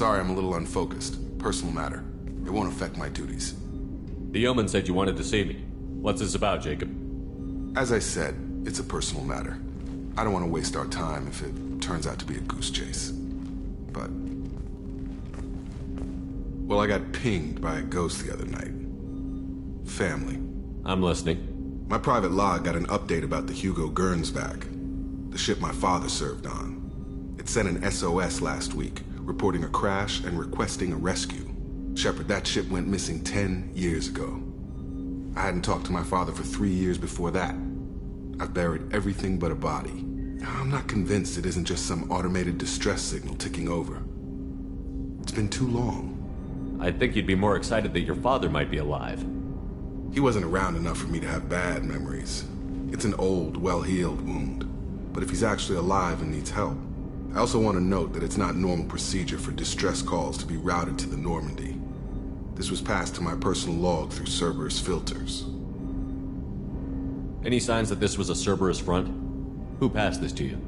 Sorry, I'm a little unfocused. Personal matter. It won't affect my duties. The yeoman said you wanted to see me. What's this about, Jacob? As I said, it's a personal matter. I don't want to waste our time if it turns out to be a goose chase. But... well, I got pinged by a ghost the other night. Family. I'm listening. My private log got an update about the Hugo Gernsback, the ship my father served on. It sent an SOS last week, reporting a crash and requesting a rescue. Shepard, that ship went missing 10 years ago. I hadn't talked to my father for 3 years before that. I've buried everything but a body. I'm not convinced it isn't just some automated distress signal ticking over. It's been too long. I'd think you'd be more excited that your father might be alive. He wasn't around enough for me to have bad memories. It's an old, well-healed wound. But if he's actually alive and needs help, I also want to note that it's not normal procedure for distress calls to be routed to the Normandy. This was passed to my personal log through Cerberus filters. Any signs that this was a Cerberus front? Who passed this to you?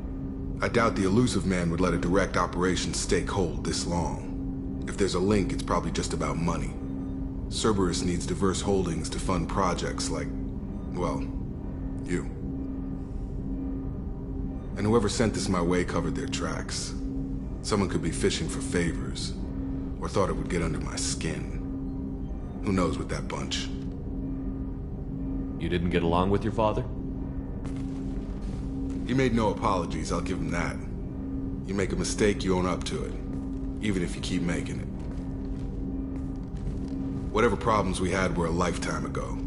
I doubt the elusive man would let a direct operations stake hold this long. If there's a link, it's probably just about money. Cerberus needs diverse holdings to fund projects like, well, you. And whoever sent this my way covered their tracks. Someone could be fishing for favors, or thought it would get under my skin. Who knows with that bunch? You didn't get along with your father? He made no apologies, I'll give him that. You make a mistake, you own up to it, even if you keep making it. Whatever problems we had were a lifetime ago.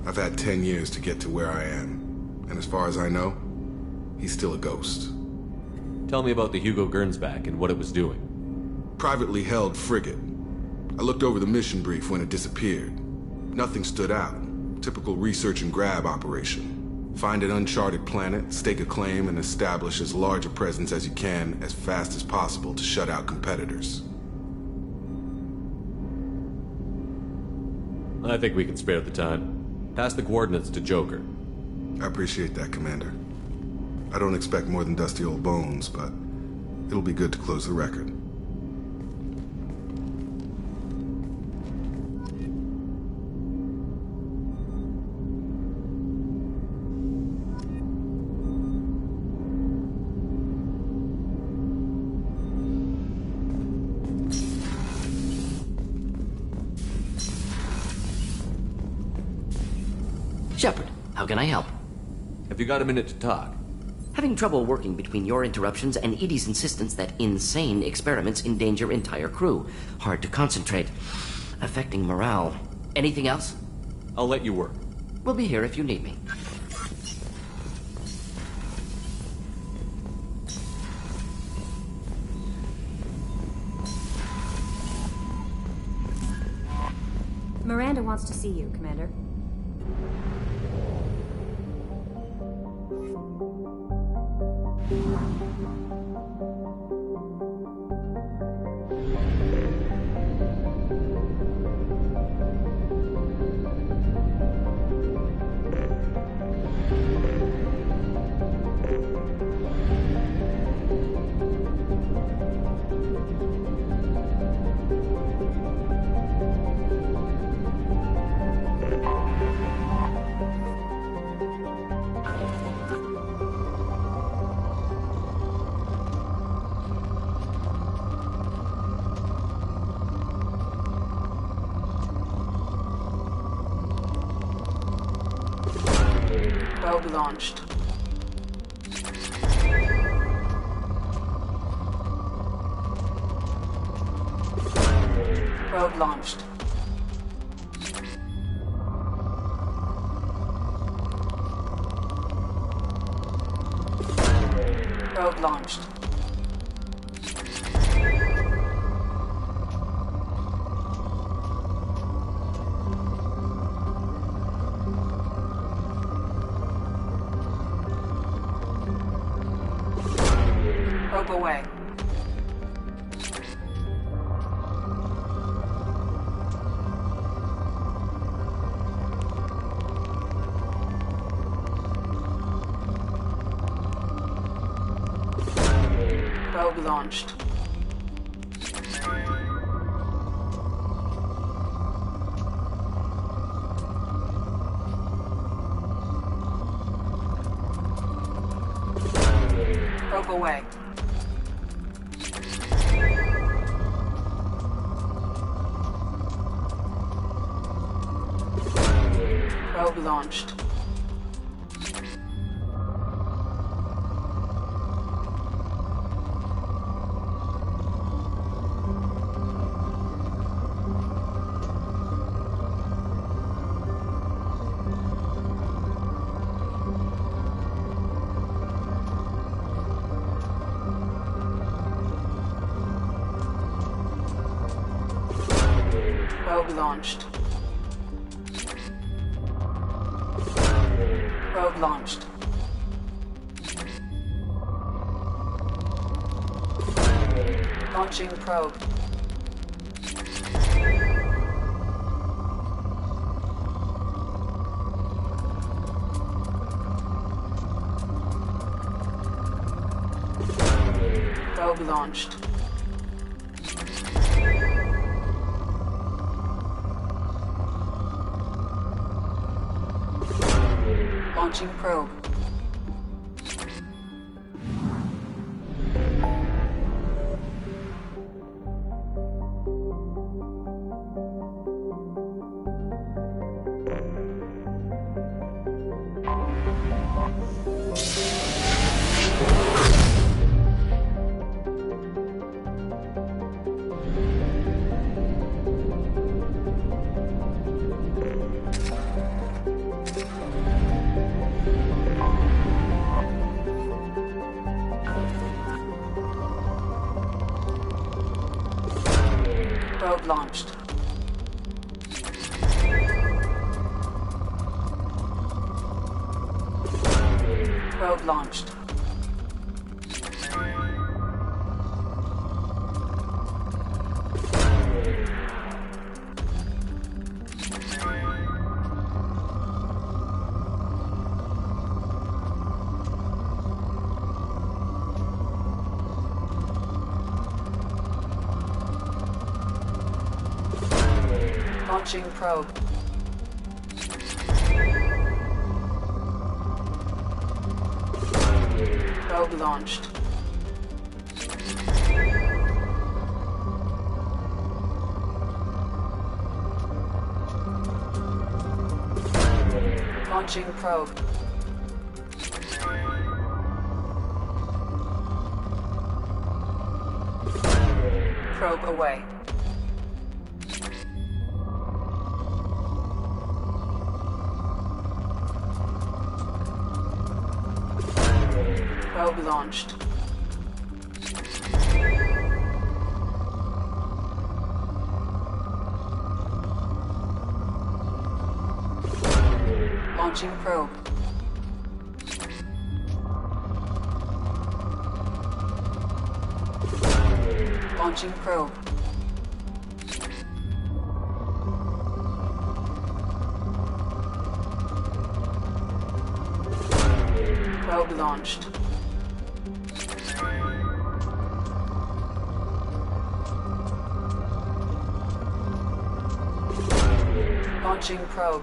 I've had 10 years to get to where I am, and as far as I know, he's still a ghost. Tell me about the Hugo Gernsback and what it was doing. Privately held frigate. I looked over the mission brief when it disappeared. Nothing stood out. Typical research and grab operation. Find an uncharted planet, stake a claim, and establish as large a presence as you can as fast as possible to shut out competitors. I think we can spare the time. Pass the coordinates to Joker. I appreciate that, Commander. I don't expect more than dusty old bones, but it'll be good to close the record. Shepard, how can I help? Have you got a minute to talk? Having trouble working between your interruptions and Edie's insistence that insane experiments endanger entire crew. Hard to concentrate. Affecting morale. Anything else? I'll let you work. We'll be here if you need me. Miranda wants to see you, Commander. Probe launched. Probe launched. Probe launched. Probe away. Probe launched. Probe away. Probe launched. Probe launched. Probe launched. Launching probe. Probe launched. Launching probe. Probe launched. Probe launched. Launching probe. Probe launched. Launching probe. Probe away. Probe launched. Launching probe. Launching probe. Probe launched. Launching probe.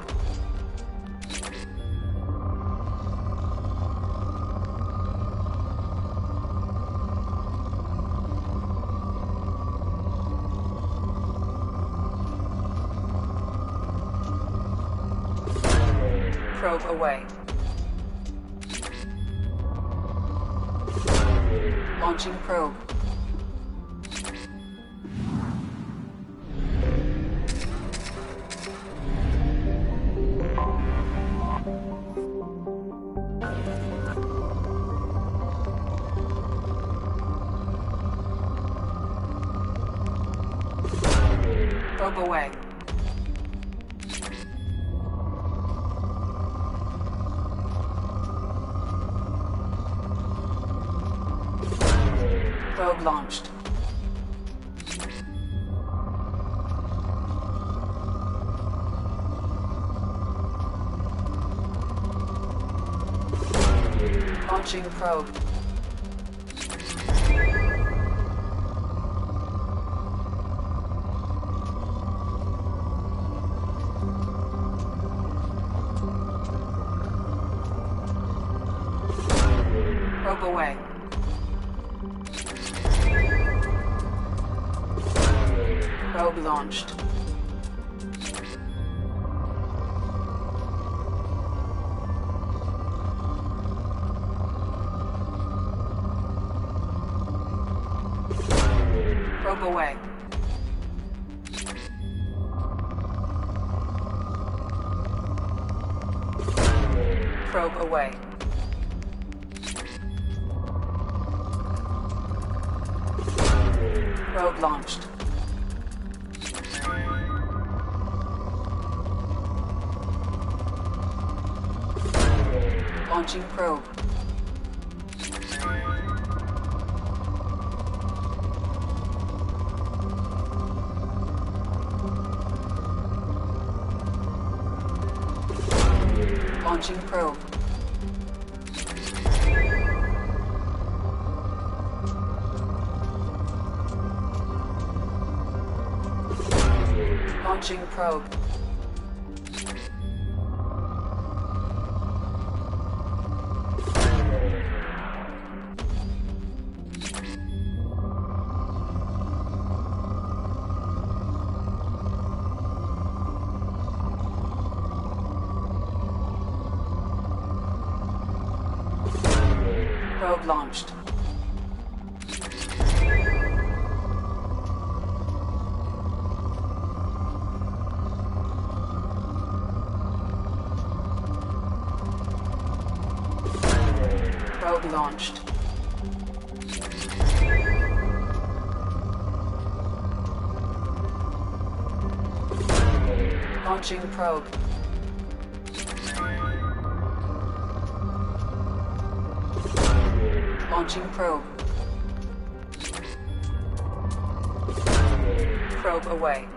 Probe away. Launching probe. Probe away. Probe launched. Launching probe. Probe away. Probe launched. Probe away. Probe away. Probe launched. Launching probe. Launching probe. Launching probe. Probe launched. Probe launched. Launching probe. Launching probe. Probe away.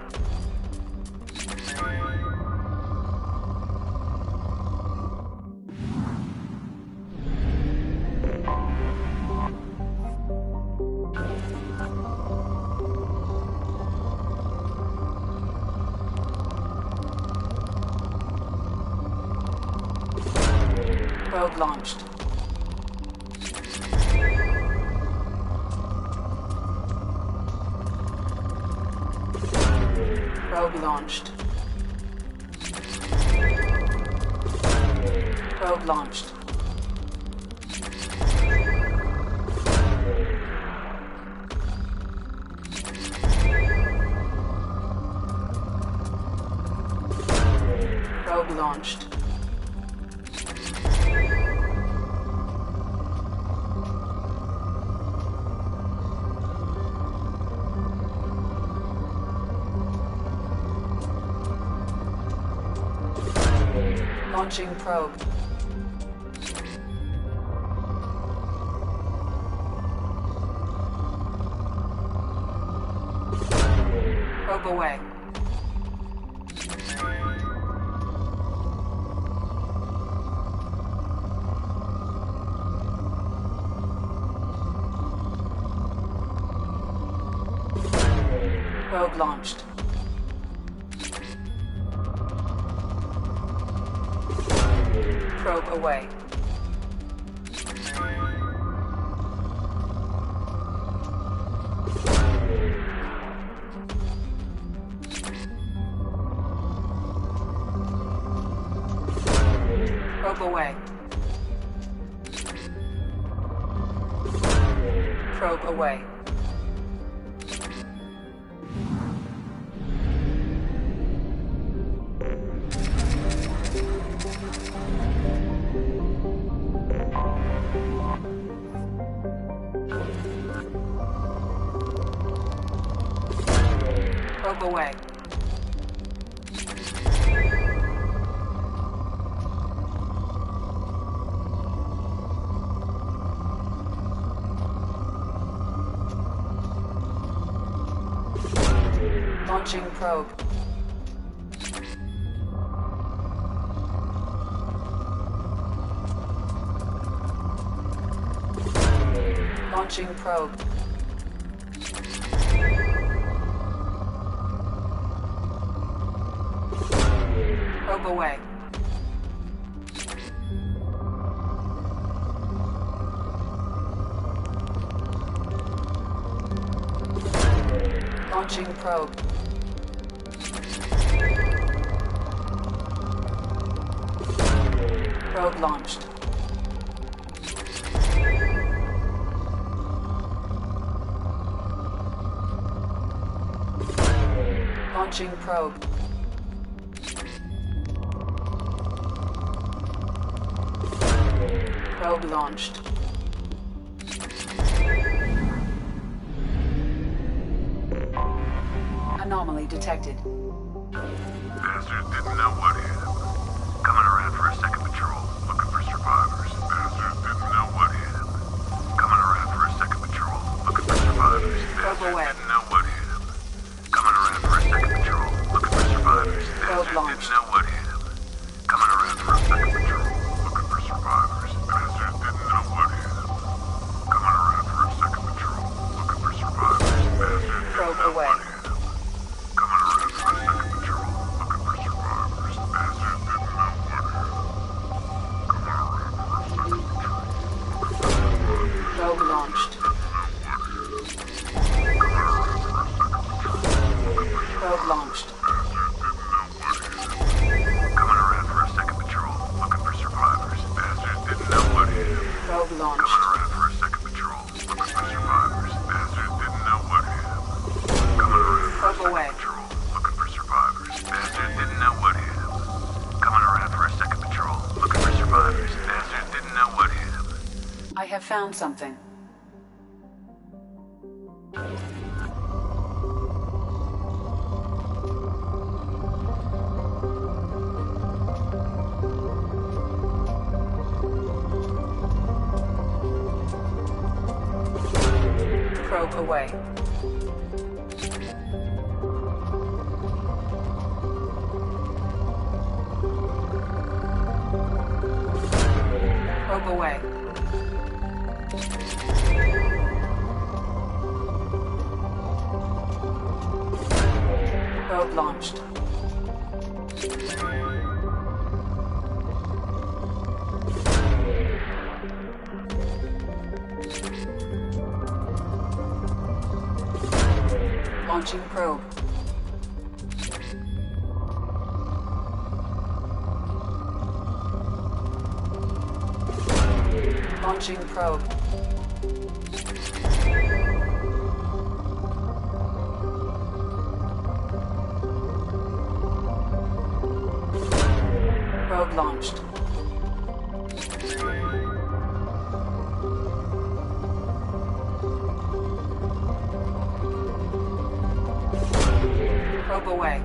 Probe launched. Probe launched. Probe launched. Probe launched. Launching probe. Probe away. Probe launched. Probe away. Probe away. Probe away. Probe away. Launching probe. Launching probe. Probe away. Launching probe. Probe launched. Launching probe. Probe launched. Anomaly detected. Bastards didn't know what hit him. Coming around for a second patrol, looking for survivors. Bastards didn't know what hit him. Coming around for a second patrol, looking for survivors. Bastards away. didn't know what hit him. Coming around for a second patrol, looking for survivors. Bastards launched. didn't know what hit him. Coming around for a second patrol, looking for survivors. Bastards didn't know what hit him. Coming around for a second patrol, looking for survivors. Bastards didn't Probe know away. what hit him. Coming around for a second patrol, looking for survivors. Bastards didn't know what hit him. Coming around for a second patrol, looking for survivors. Probe launched. Probe launched. Coming around for a second patrol, looking for survivors. Bastards didn't know what hit him. Probe launched. Coming around for a second patrol, looking for survivors. Bastards didn't know what hit him. Coming around for a Probe away. second patrol, looking for survivors. Bastards didn't know what hit him. Coming around for a second patrol, looking for survivors. Bastards didn't know what hit him. I have found something. Probe away. Probe away. Probe launched. Launching probe. Launching probe. Probe launched. Probe away.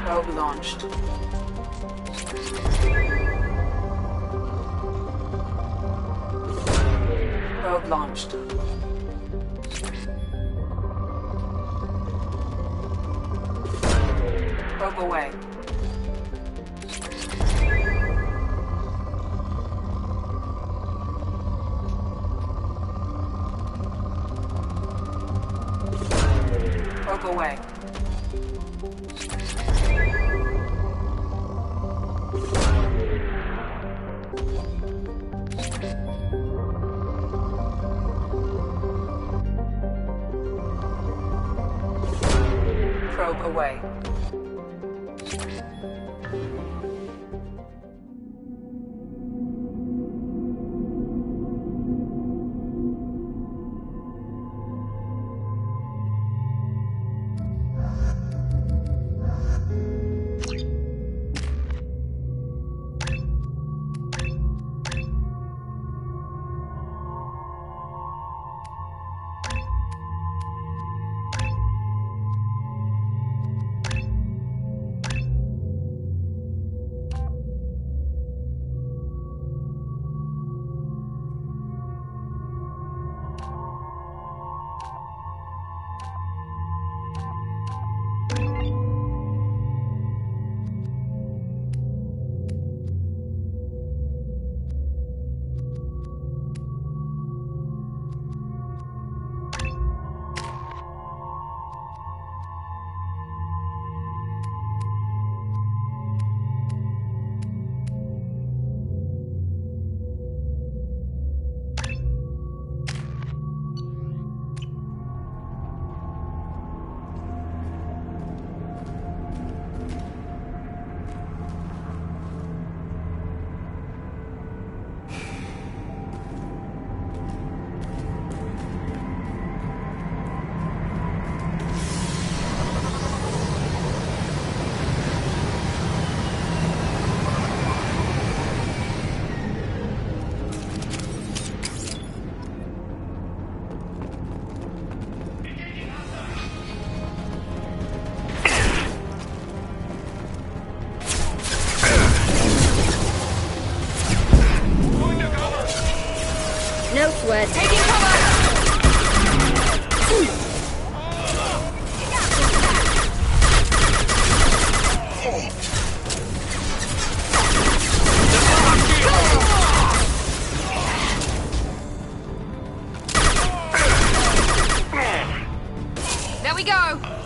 Probe launched. Probe launched. Probe away. Probe away. Probe away. we go!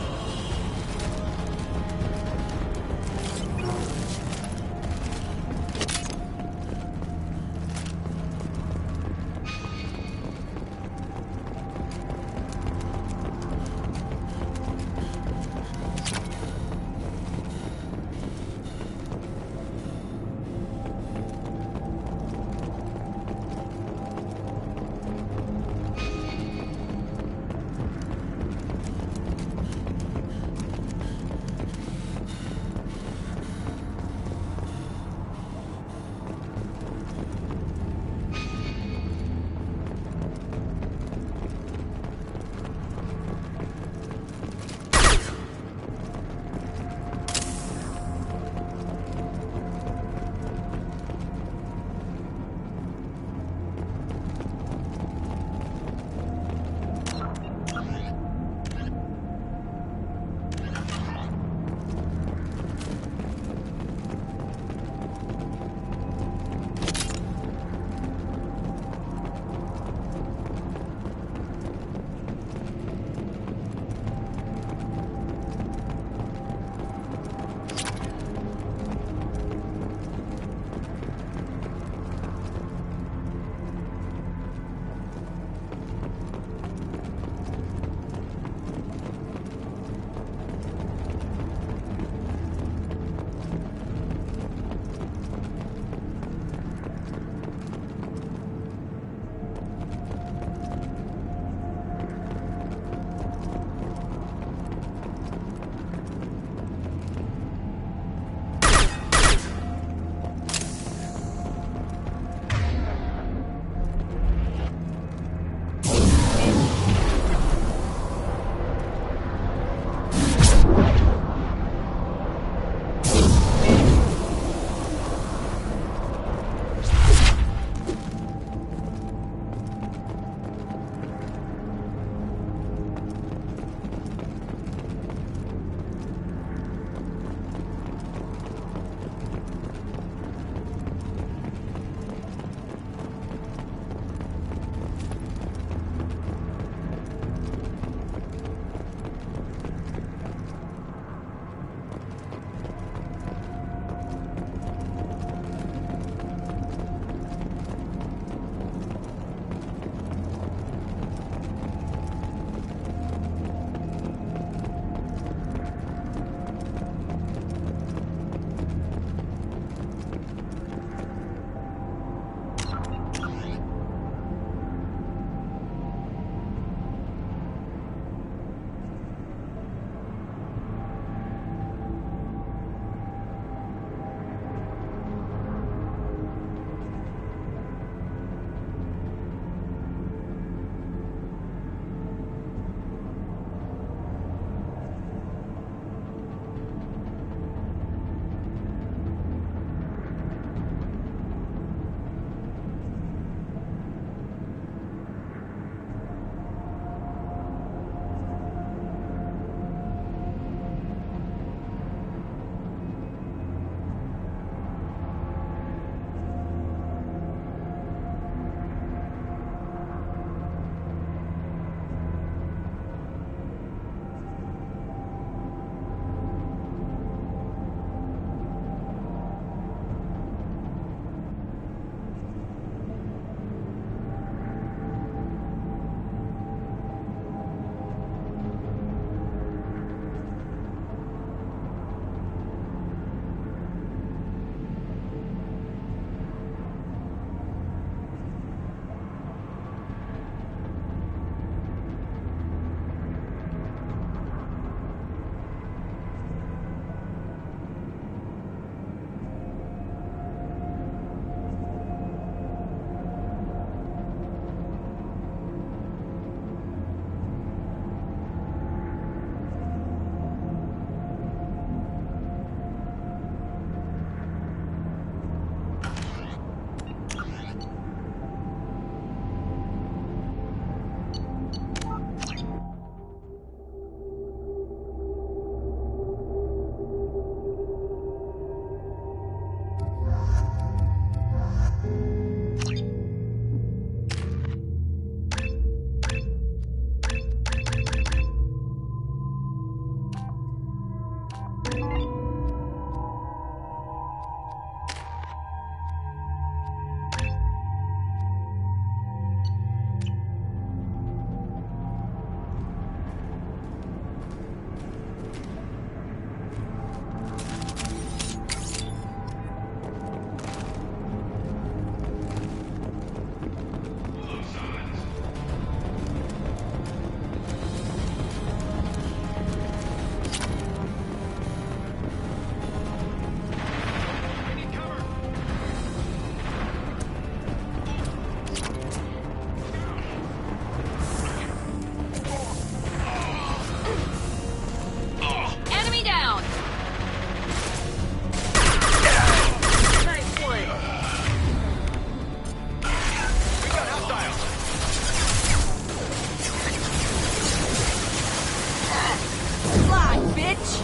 bitch!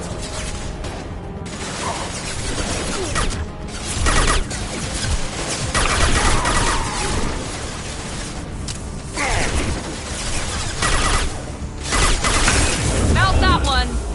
Mount that one!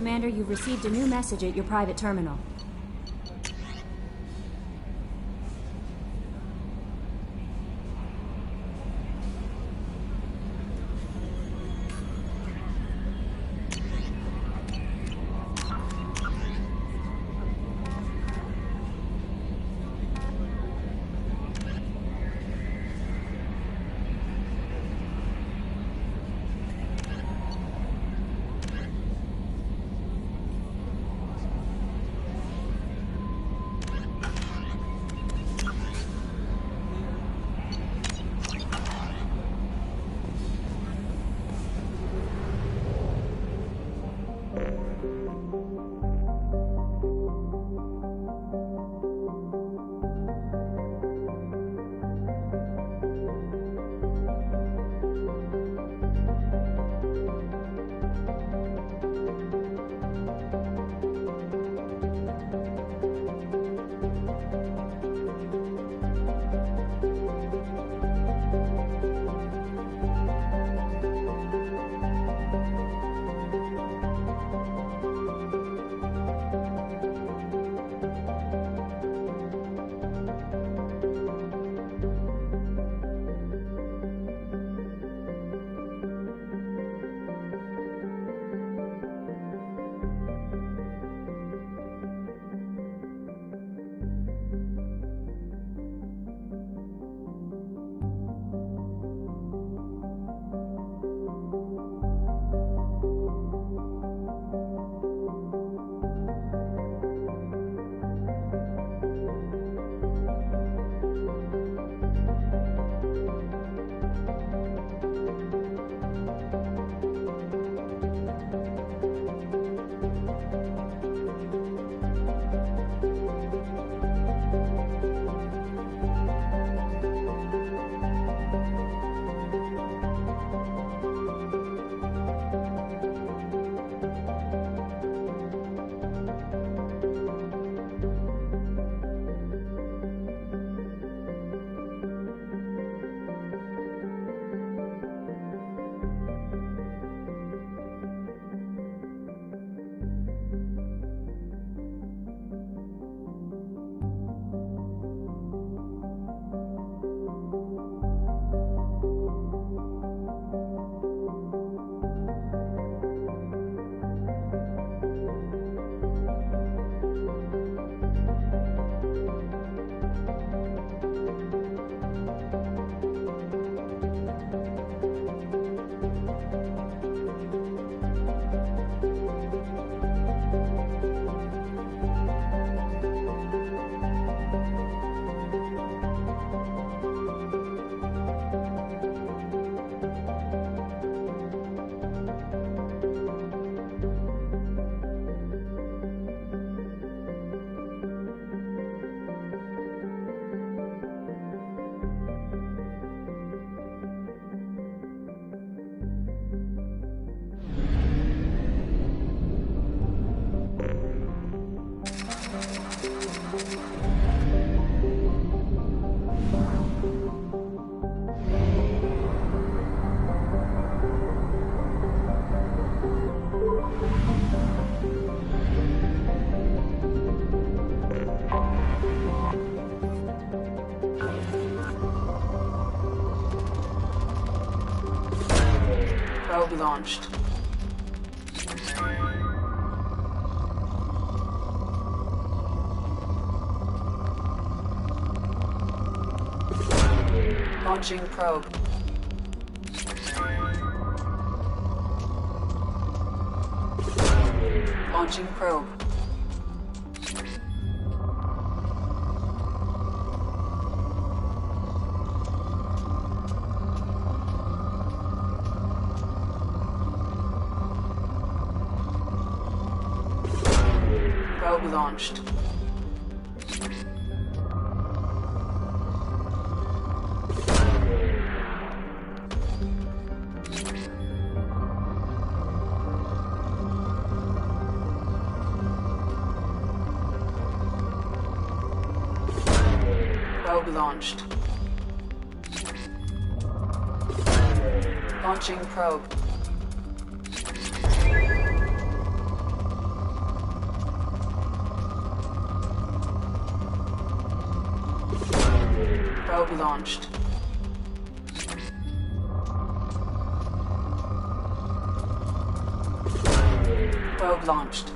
Commander, you've received a new message at your private terminal. Probe launched. Launching probe. Launching probe. Probe launched. Probe launched. Launching probe. Probe launched. Probe launched.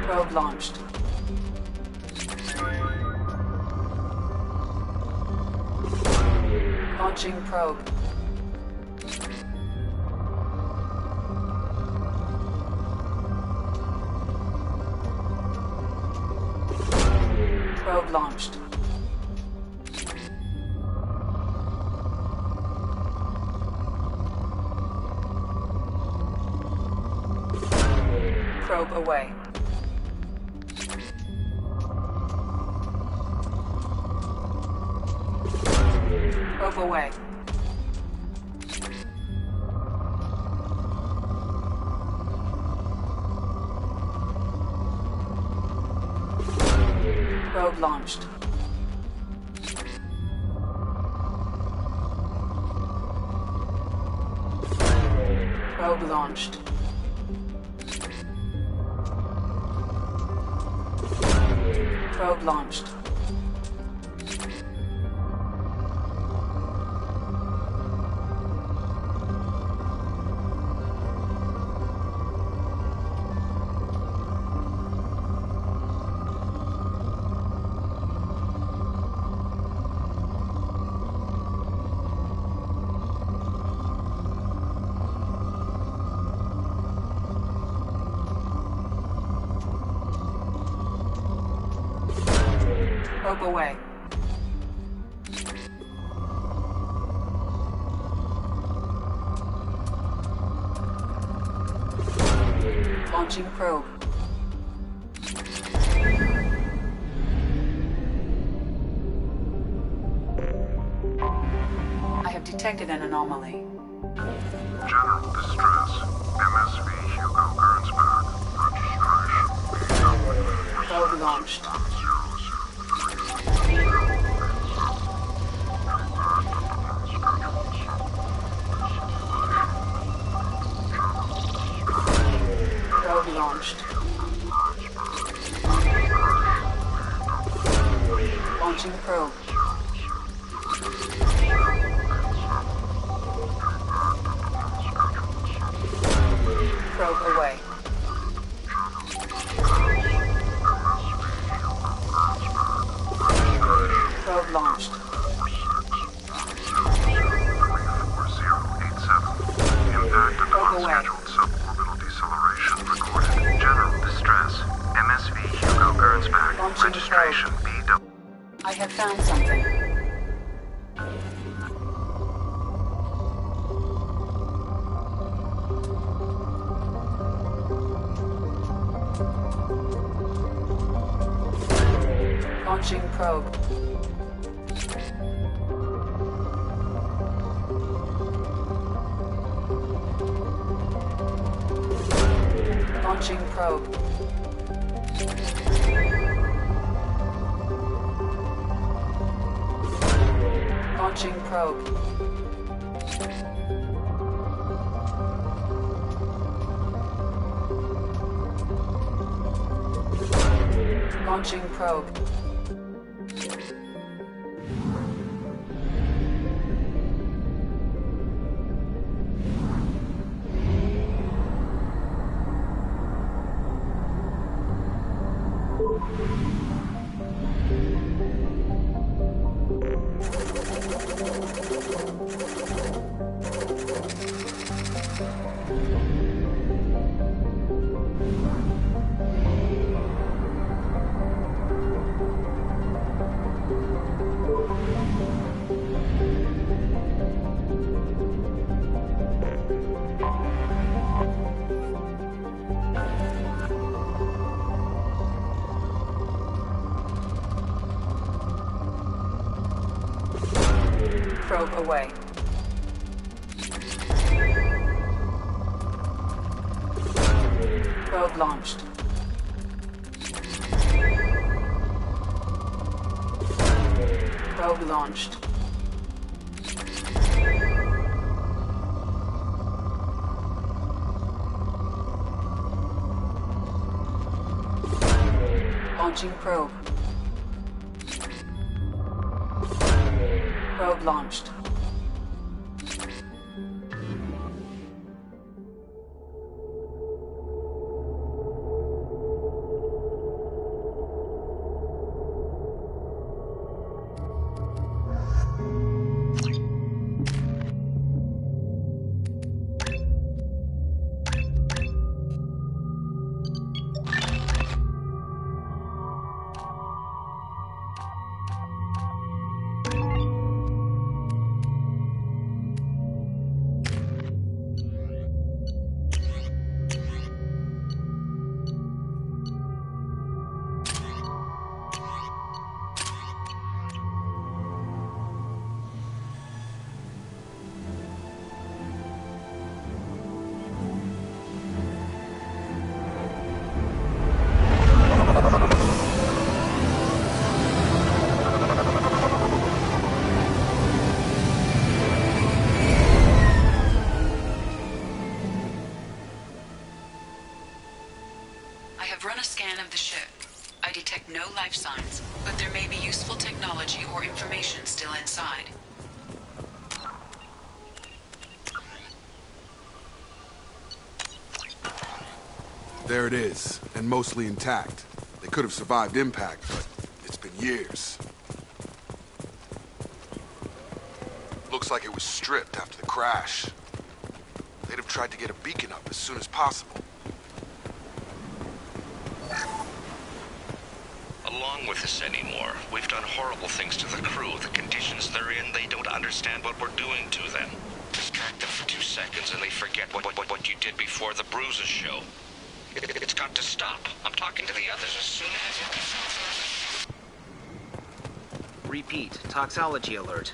Probe launched. Launching probe. Probe launched. Probe away. Probe away. Probe launched. Probe launched. Probe launched. Probe away. Launching probe. I have detected an anomaly. General distress. MSV Hugo Gernsback. Registration. Probe launched. Probe launched. Launching probe. Probe away. Probe launched. 3487. Impact and Probe away. unscheduled suborbital deceleration recorded. General distress. MSV Hugo Gernsback. Launching Registration BW. I have found something. Launching probe. Launching probe. Launching probe. Launching probe. Probe away. Probe launched. Probe launched. Launching probe. Probe launched. I have run a scan of the ship. I detect no life signs, but there may be useful technology or information still inside. There it is, and mostly intact. They could have survived impact, but it's been years. Looks like it was stripped after the crash. They'd have tried to get a beacon up as soon as possible. Along with this anymore. We've done horrible things to the crew. The conditions they're in, they don't understand what we're doing to them. Distract them for 2 seconds and they forget what you did before the bruises show. It's got to stop. I'm talking to the others as soon as... Repeat, toxology alert.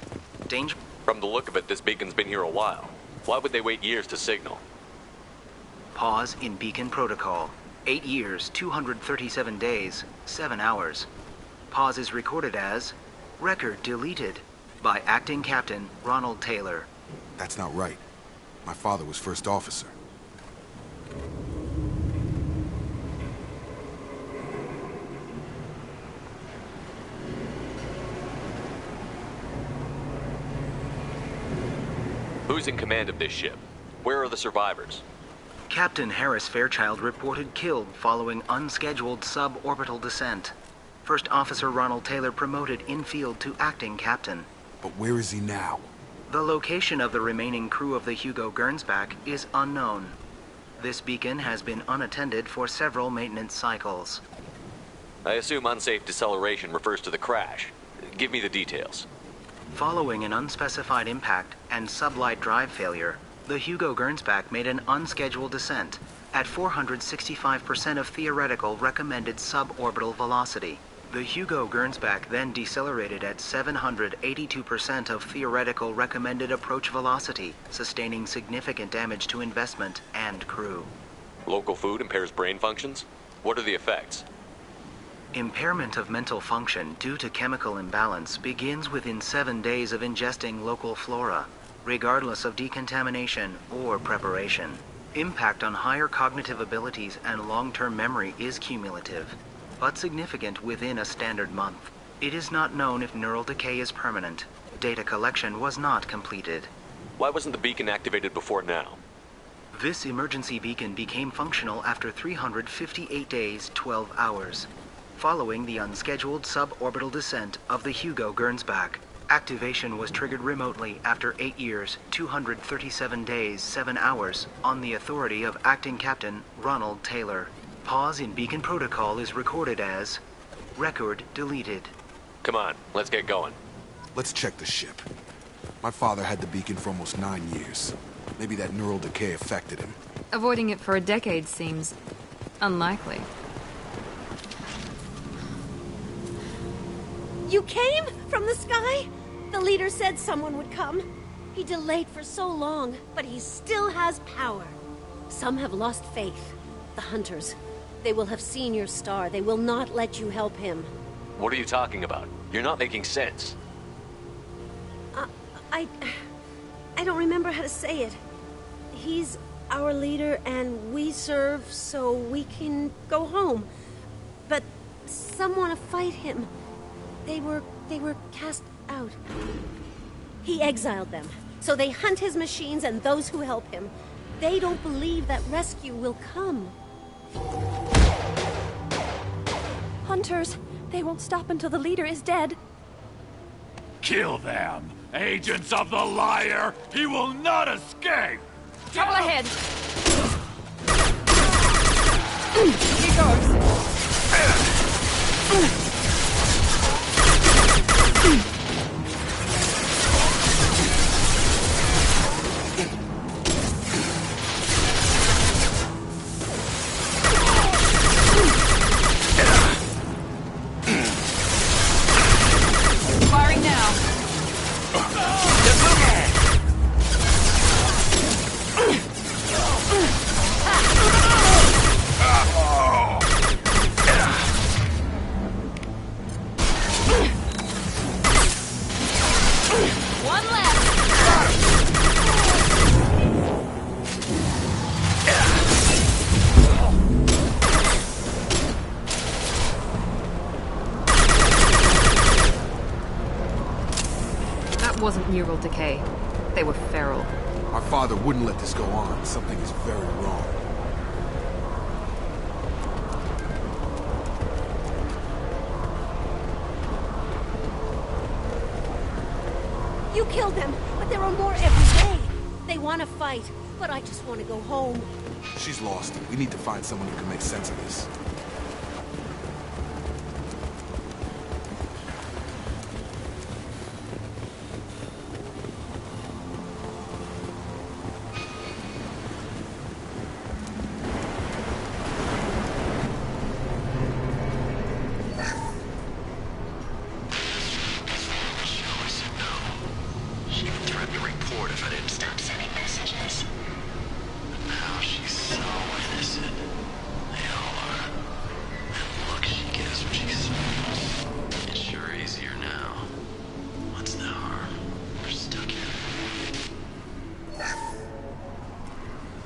Danger... From the look of it, this beacon's been here a while. Why would they wait years to signal? Pause in beacon protocol. 8 years, 237 days, 7 hours. Pause is recorded as record deleted by Acting Captain Ronald Taylor. That's not right. My father was first officer. Who's in command of this ship? Where are the survivors? Captain Harris Fairchild reported killed following unscheduled suborbital descent. First Officer Ronald Taylor promoted in-field to acting captain. But where is he now? The location of the remaining crew of the Hugo Gernsback is unknown. This beacon has been unattended for several maintenance cycles. I assume unsafe deceleration refers to the crash. Give me the details. Following an unspecified impact and sublight drive failure, the Hugo Gernsback made an unscheduled descent at 465% of theoretical recommended suborbital velocity. The Hugo Gernsback then decelerated at 782% of theoretical recommended approach velocity, sustaining significant damage to investment and crew. Local food impairs brain functions? What are the effects? Impairment of mental function due to chemical imbalance begins within 7 days of ingesting local flora, regardless of decontamination or preparation. Impact on higher cognitive abilities and long-term memory is cumulative, but significant within a standard month. It is not known if neural decay is permanent. Data collection was not completed. Why wasn't the beacon activated before now? This emergency beacon became functional after 358 days, 12 hours, following the unscheduled suborbital descent of the Hugo Gernsback. Activation was triggered remotely after 8 years, 237 days, 7 hours, on the authority of Acting Captain Ronald Taylor. Pause in beacon protocol is recorded as record deleted. Come on, let's get going. Let's check the ship. My father had the beacon for almost 9 years. Maybe that neural decay affected him. Avoiding it for a decade seems unlikely. You came from the sky? The leader said someone would come. He delayed for so long, but he still has power. Some have lost faith. The hunters. They will have seen your star. They will not let you help him. What are you talking about? You're not making sense. I don't remember how to say it. He's our leader and we serve so we can go home. But Some want to fight him. They were cast out. He exiled them, so they hunt his machines and those who help him. They don't believe that rescue will come. Hunters! They won't stop until the leader is dead. Kill them! Agents of the liar! He will not escape! Trouble ahead! Here goes! Firing now! One left! That wasn't neural decay. They were feral. Our father wouldn't let this go on. Something is very wrong. You killed them, but there are more every day. They want to fight, but I just want to go home. She's lost it. We need to find someone who can make sense of this. She threatened to report if I didn't stop sending messages. But now she's so innocent. They all are. And the look she gives when she's so... It's sure easier now. What's the harm? We're stuck here.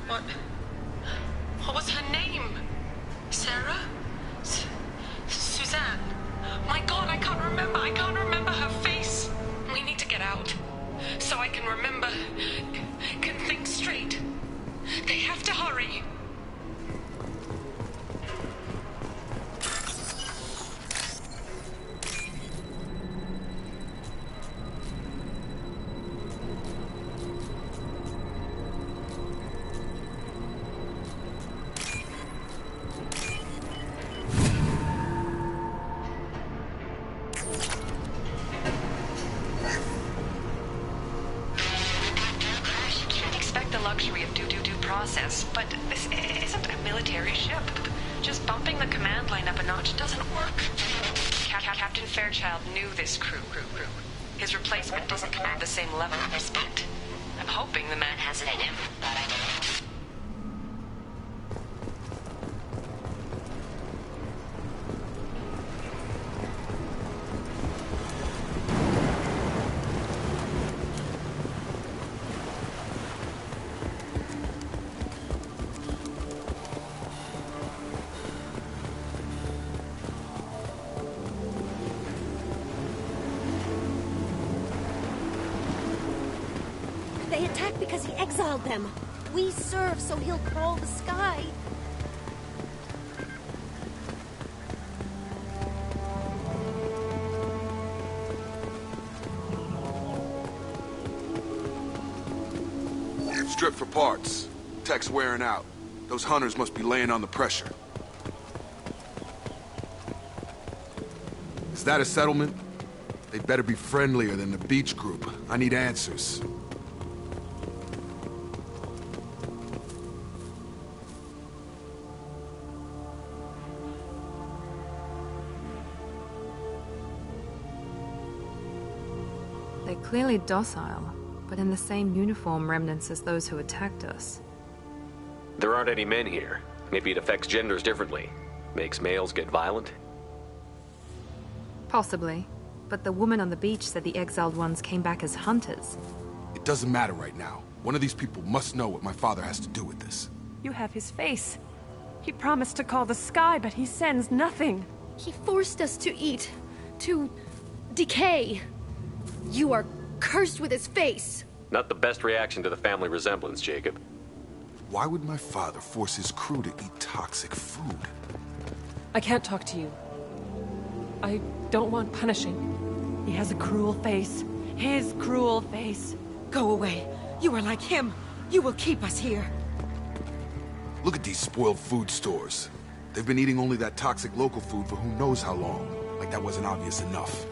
What was her name? Sarah? Suzanne? My God, I can't remember. I can't remember her face. We need to get out. So I can remember, can think straight. They have to hurry. Luxury of due process, but this isn't a military ship. Just bumping the command line up a notch doesn't work. Captain Fairchild knew this crew. His replacement doesn't command the same level of respect. I'm hoping the man has it in him, but I don't. They attack because he exiled them. We serve so he'll crawl the sky. Strip for parts. Tech's wearing out. Those hunters must be laying on the pressure. Is that a settlement? They'd better be friendlier than the beach group. I need answers. They're clearly docile, but in the same uniform remnants as those who attacked us. There aren't any men here. Maybe it affects genders differently. Makes males get violent? Possibly. But the woman on the beach said the exiled ones came back as hunters. It doesn't matter right now. One of these people must know what my father has to do with this. You have his face. He promised to call the sky, but he sends nothing. He forced us to eat, to decay. You are cursed with his face. Not the best reaction to the family resemblance, Jacob. Why would my father force his crew to eat toxic food? I can't talk to you. I don't want punishing. He has a cruel face. His cruel face. Go away. You are like him. You will keep us here. Look at these spoiled food stores. They've been eating only that toxic local food for who knows how long. Like that wasn't obvious enough.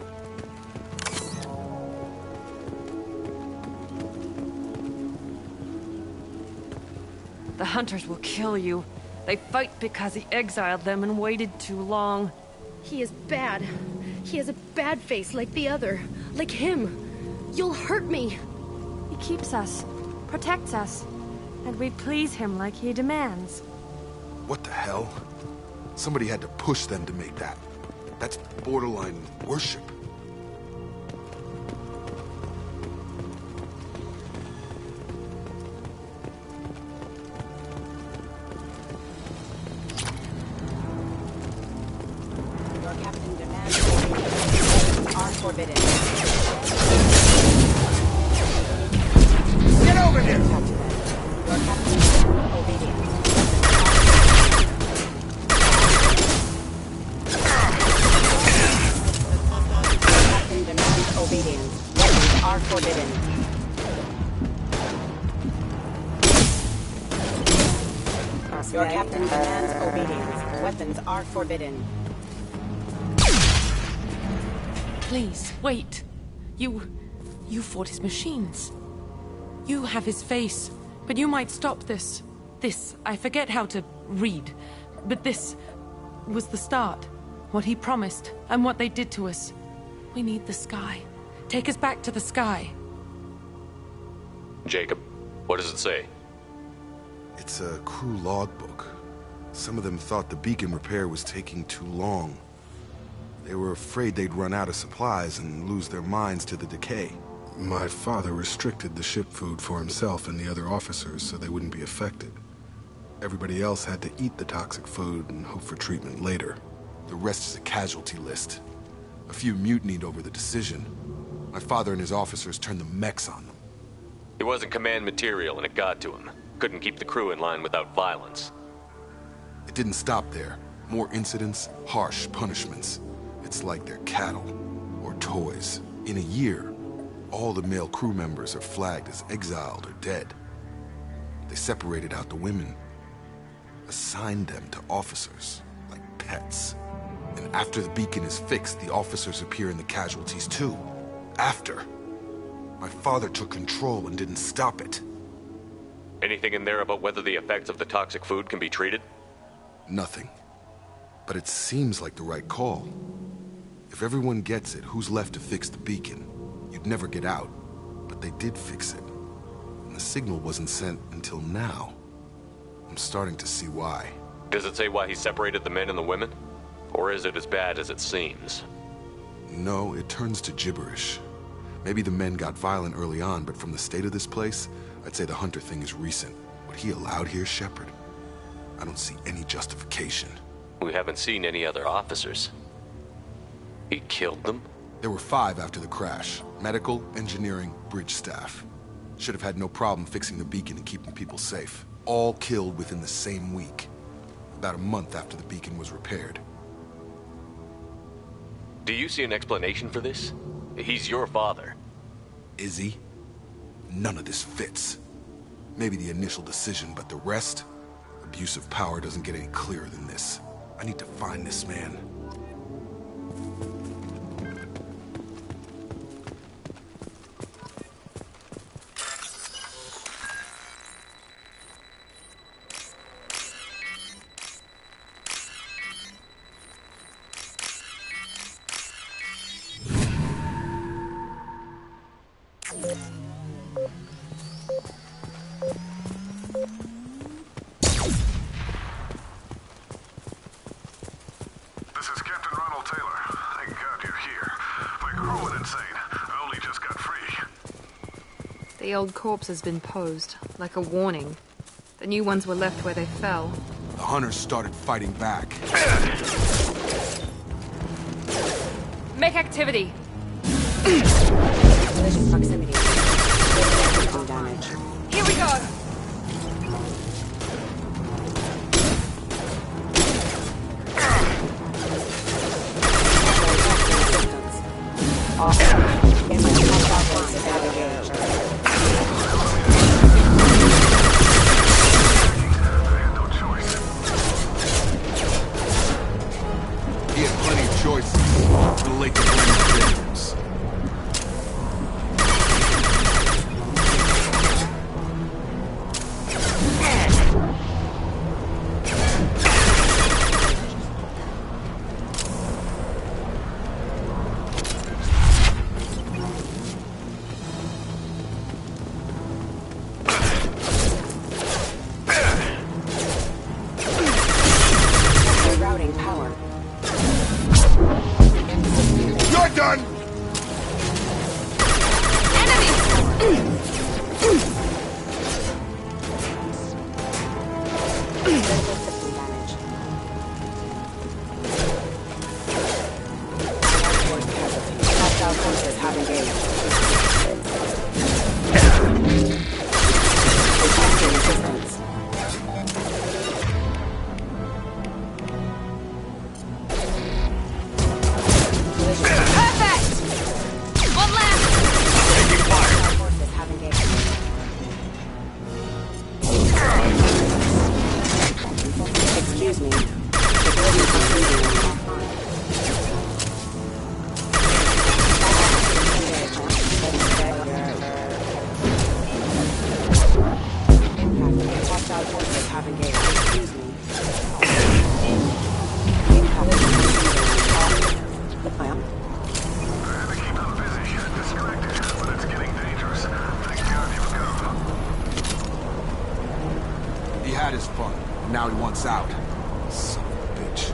The hunters will kill you. They fight because he exiled them and waited too long. He is bad. He has a bad face like the other. Like him. You'll hurt me. He keeps us, protects us, and we please him like he demands. What the hell? Somebody had to push them to make that. That's borderline worship. Your captain demands are forbidden. Get over here! Your captain obedience. Captain demands obedience. Weapons are forbidden. Your captain demands obedience. Weapons are forbidden. Please, wait. You fought his machines. You have his face, but you might stop this. This, I forget how to read, but this was the start. What he promised, and what they did to us. We need the sky. Take us back to the sky. Jacob, what does it say? It's a crew logbook. Some of them thought the beacon repair was taking too long. They were afraid they'd run out of supplies and lose their minds to the decay. My father restricted the ship food for himself and the other officers so they wouldn't be affected. Everybody else had to eat the toxic food and hope for treatment later. The rest is a casualty list. A few mutinied over the decision. My father and his officers turned the mechs on them. He wasn't command material and it got to him. Couldn't keep the crew in line without violence. It didn't stop there. More incidents, harsh punishments. It's like they're cattle or toys. In a year, all the male crew members are flagged as exiled or dead. They separated out the women, assigned them to officers, like pets. And after the beacon is fixed, the officers appear in the casualties too. After. My father took control and didn't stop it. Anything in there about whether the effects of the toxic food can be treated? Nothing. But it seems like the right call. If everyone gets it, who's left to fix the beacon? You'd never get out. But they did fix it. And the signal wasn't sent until now. I'm starting to see why. Does it say why he separated the men and the women? Or is it as bad as it seems? No, it turns to gibberish. Maybe the men got violent early on, but from the state of this place, I'd say the Hunter thing is recent. What he allowed here, Shepard, I don't see any justification. We haven't seen any other officers. He killed them? There were 5 after the crash. Medical, engineering, bridge staff. Should have had no problem fixing the beacon and keeping people safe. All killed within the same week. About a month after the beacon was repaired. Do you see an explanation for this? He's your father. Is he? None of this fits. Maybe the initial decision, but the rest? Abuse of power doesn't get any clearer than this. I need to find this man. The old corpse has been posed, like a warning. The new ones were left where they fell. The hunters started fighting back. Make activity. Collision proximity. System damage. Here we go. In my hostile forces have engaged. He had plenty of choices. Too late to blame the victims. Routing power. You're done! Critical system damage. Hostile forces have engaged. Requesting assistance. Perfect! One left! Taking fire! Hostile forces have engaged. Excuse me. Security proceeding offline. Impact. Hostile forces have engaged. Excuse me. Impact. They keep them busy, distracted, but it's getting dangerous. Thank God you've come. He had his fun. Now he wants out. Son of a bitch.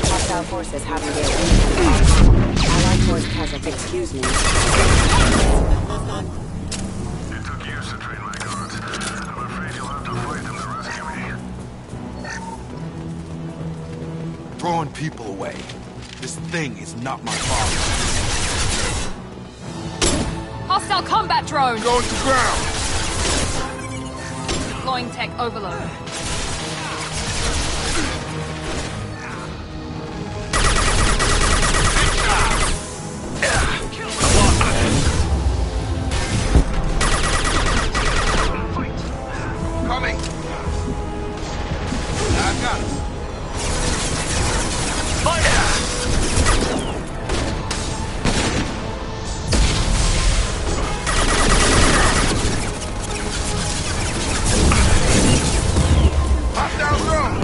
Hostile forces have engaged. Allied force casualty. Excuse me. It took years to train my guards. I'm afraid you'll have to fight them to rescue me. Throwing people away. This thing is not my father. Hostile combat drone! Going to ground! Deploying tech overload. Coming! I've got it. Hostile drone!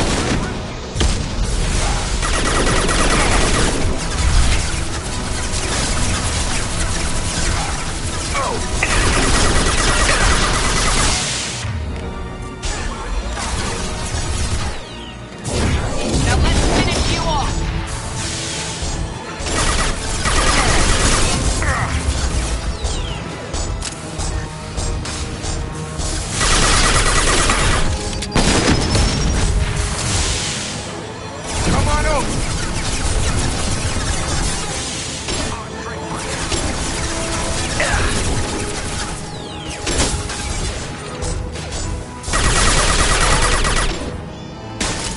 Now let's finish you off! Come on over!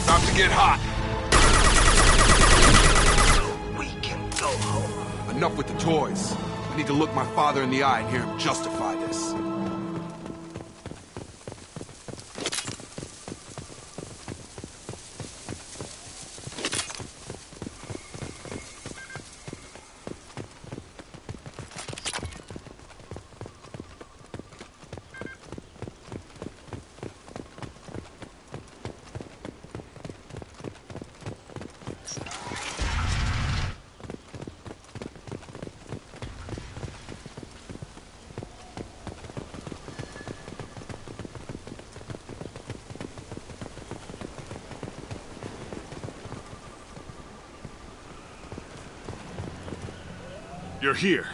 Time to get hot. We can go home. Enough with the toys. I need to look my father in the eye and hear him justify this. You're here.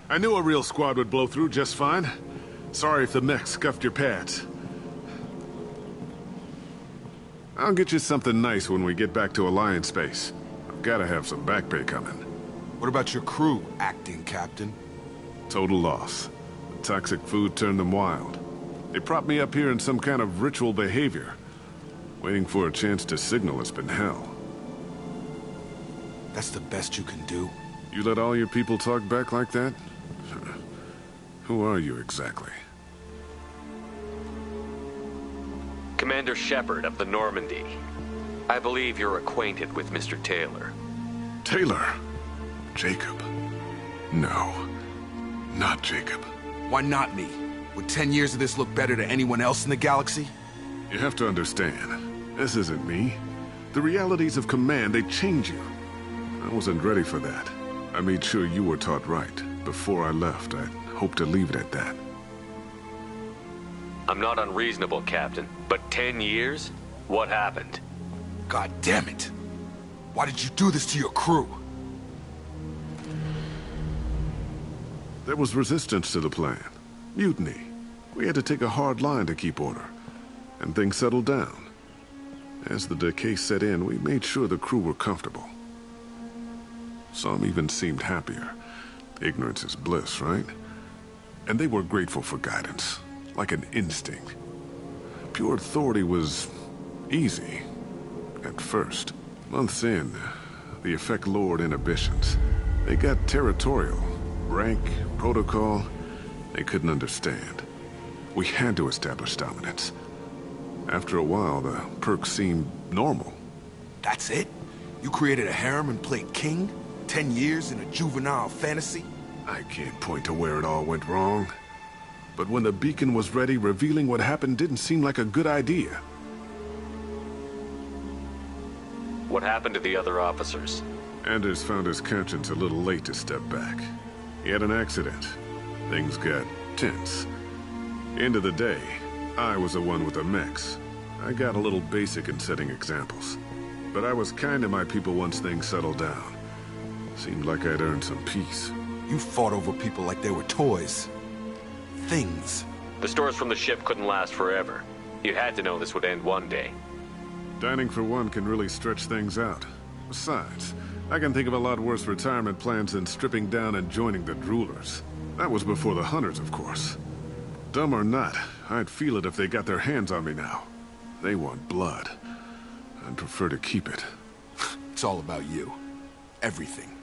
I knew a real squad would blow through just fine. Sorry if the mech scuffed your pads. I'll get you something nice when we get back to Alliance space. I've gotta have some back pay coming. What about your crew, acting captain? Total loss. The toxic food turned them wild. They propped me up here in some kind of ritual behavior. Waiting for a chance to signal has been hell. That's the best you can do? You let all your people talk back like that? Who are you exactly? Commander Shepard of the Normandy. I believe you're acquainted with Mr. Taylor. Taylor? Jacob? No. Not Jacob. Why not me? Would 10 years of this look better to anyone else in the galaxy? You have to understand, this isn't me. The realities of command, they change you. I wasn't ready for that. I made sure you were taught right. Before I left, I hoped to leave it at that. I'm not unreasonable, Captain, but 10 years? What happened? God damn it! Why did you do this to your crew? There was resistance to the plan. Mutiny. We had to take a hard line to keep order. And things settled down. As the decay set in, we made sure the crew were comfortable. Some even seemed happier. Ignorance is bliss, right? And they were grateful for guidance, like an instinct. Pure authority was easy, at first. Months in, the effect lowered inhibitions. They got territorial. Rank, protocol, they couldn't understand. We had to establish dominance. After a while, the perks seemed normal. That's it? You created a harem and played king? 10 years in a juvenile fantasy? I can't point to where it all went wrong. But when the beacon was ready, revealing what happened didn't seem like a good idea. What happened to the other officers? Anders found his conscience a little late to step back. He had an accident. Things got tense. End of the day, I was the one with the mechs. I got a little basic in setting examples. But I was kind to my people once things settled down. Seemed like I'd earned some peace. You fought over people like they were toys. Things. The stores from the ship couldn't last forever. You had to know this would end one day. Dining for one can really stretch things out. Besides, I can think of a lot worse retirement plans than stripping down and joining the droolers. That was before the hunters, of course. Dumb or not, I'd feel it if they got their hands on me now. They want blood. I'd prefer to keep it. It's all about you. Everything.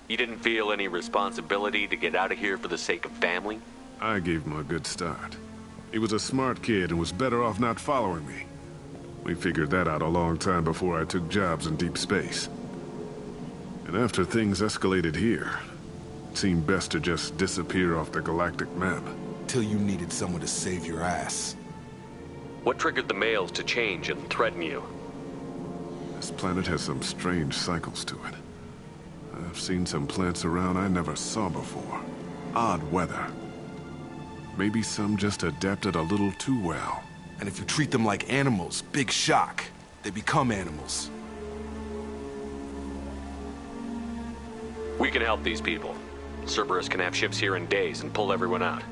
You didn't feel any responsibility to get out of here for the sake of family? I gave him a good start. He was a smart kid and was better off not following me. We figured that out a long time before I took jobs in deep space. And after things escalated here, it seemed best to just disappear off the galactic map. Till you needed someone to save your ass. What triggered the males to change and threaten you? This planet has some strange cycles to it. I've seen some plants around I never saw before. Odd weather. Maybe some just adapted a little too well. And if you treat them like animals, big shock. They become animals. We can help these people. Cerberus can have ships here in days and pull everyone out.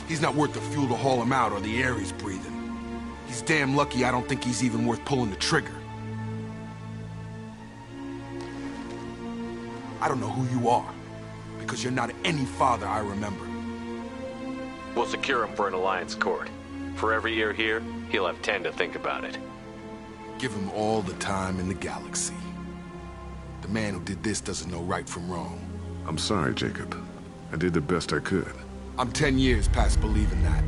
He's not worth the fuel to haul him out or the air he's breathing. He's damn lucky I don't think he's even worth pulling the trigger. I don't know who you are, because you're not any father I remember. We'll secure him for an Alliance court. For every year here, he'll have 10 to think about it. Give him all the time in the galaxy. The man who did this doesn't know right from wrong. I'm sorry, Jacob. I did the best I could. I'm 10 years past believing that.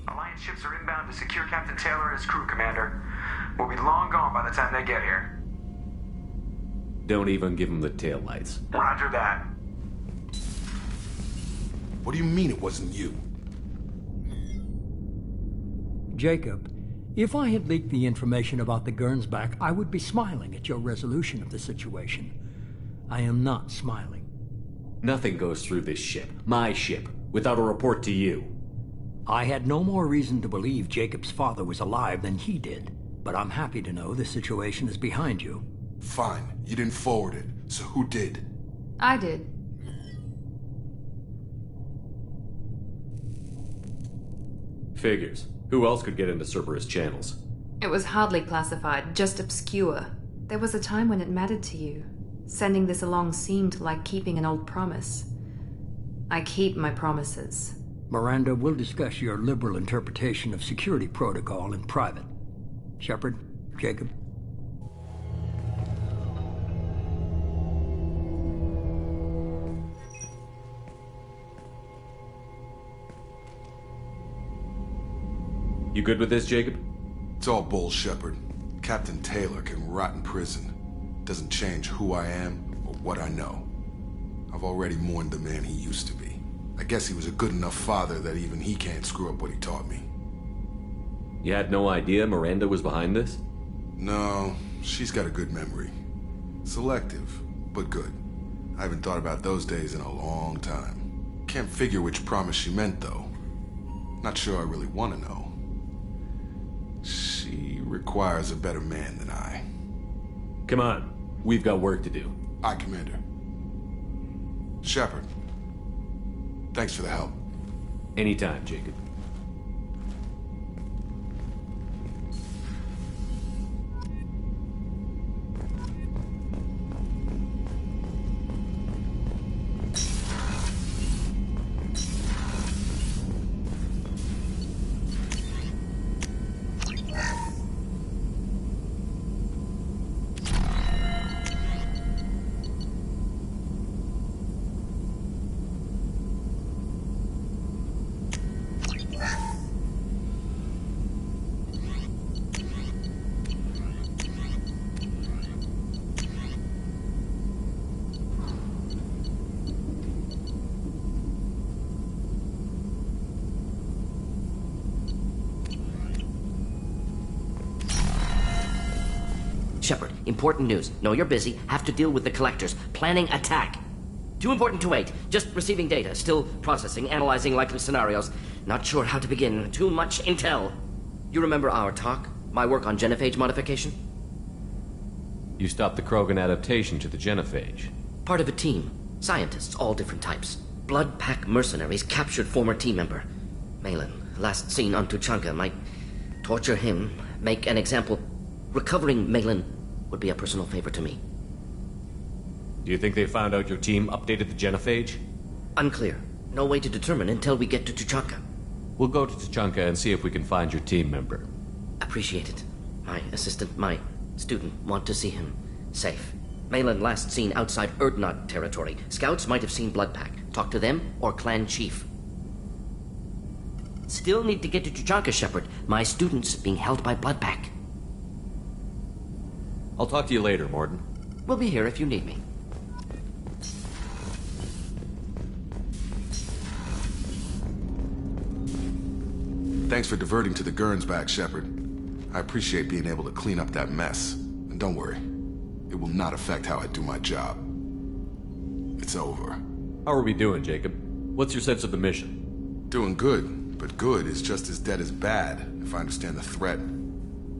Alliance ships are inbound to secure Captain Taylor and his crew, Commander. We'll be long gone by the time they get here. Don't even give him the taillights. Roger that. What do you mean it wasn't you? Jacob, If I had leaked the information about the Gernsback, I would be smiling at your resolution of the situation. I am not smiling. Nothing goes through this ship, my ship, without a report to you. I had no more reason to believe Jacob's father was alive than he did, but I'm happy to know the situation is behind you. Fine. You didn't forward it, so who did? I did. Figures. Who else could get into Cerberus channels? It was hardly classified, just obscure. There was a time when it mattered to you. Sending this along seemed like keeping an old promise. I keep my promises. Miranda, we'll discuss your liberal interpretation of security protocol in private. Shepard, Jacob. You good with this, Jacob? It's all bull, Shepard. Captain Taylor can rot in prison. Doesn't change who I am or what I know. I've already mourned the man he used to be. I guess he was a good enough father that even he can't screw up what he taught me. You had no idea Miranda was behind this? No, she's got a good memory. Selective, but good. I haven't thought about those days in a long time. Can't figure which promise she meant, though. Not sure I really want to know. She requires a better man than I. Come on, we've got work to do. Aye, Commander. Shepard, thanks for the help. Anytime, Jacob. Shepard, important news. Know you're busy. Have to deal with the collectors. Planning attack. Too important to wait. Just receiving data. Still processing, analyzing likely scenarios. Not sure how to begin. Too much intel. You remember our talk? My work on genophage modification? You stopped the Krogan adaptation to the genophage. Part of a team. Scientists, all different types. Blood Pack mercenaries captured former team member. Malin, last seen on Tuchanka, might torture him, make an example. Recovering Malin would be a personal favor to me. Do you think they found out your team updated the genophage? Unclear. No way to determine until we get to Tuchanka. We'll go to Tuchanka and see if we can find your team member. Appreciate it. My assistant, my student, want to see him safe. Malin last seen outside Erdnot territory. Scouts might have seen Bloodpack. Talk to them or clan chief. Still need to get to Tuchanka, Shepard. My student's being held by Bloodpack. I'll talk to you later, Morden. We'll be here if you need me. Thanks for diverting to the Gernsback, Shepard. I appreciate being able to clean up that mess. And don't worry, it will not affect how I do my job. It's over. How are we doing, Jacob? What's your sense of the mission? Doing good, but good is just as dead as bad, if I understand the threat.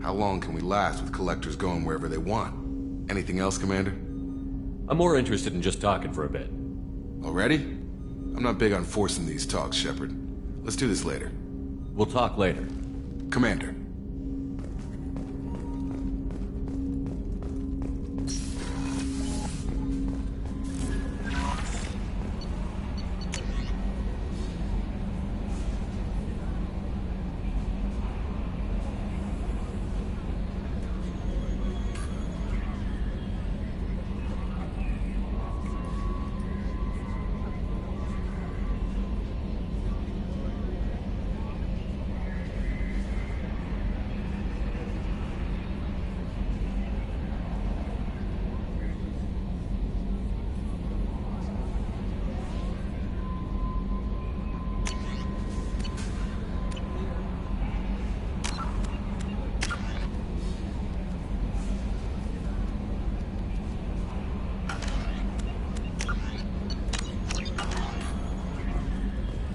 How long can we last with collectors going wherever they want? Anything else, Commander? I'm more interested in just talking for a bit. Already? I'm not big on forcing these talks, Shepard. Let's do this later. We'll talk later. Commander.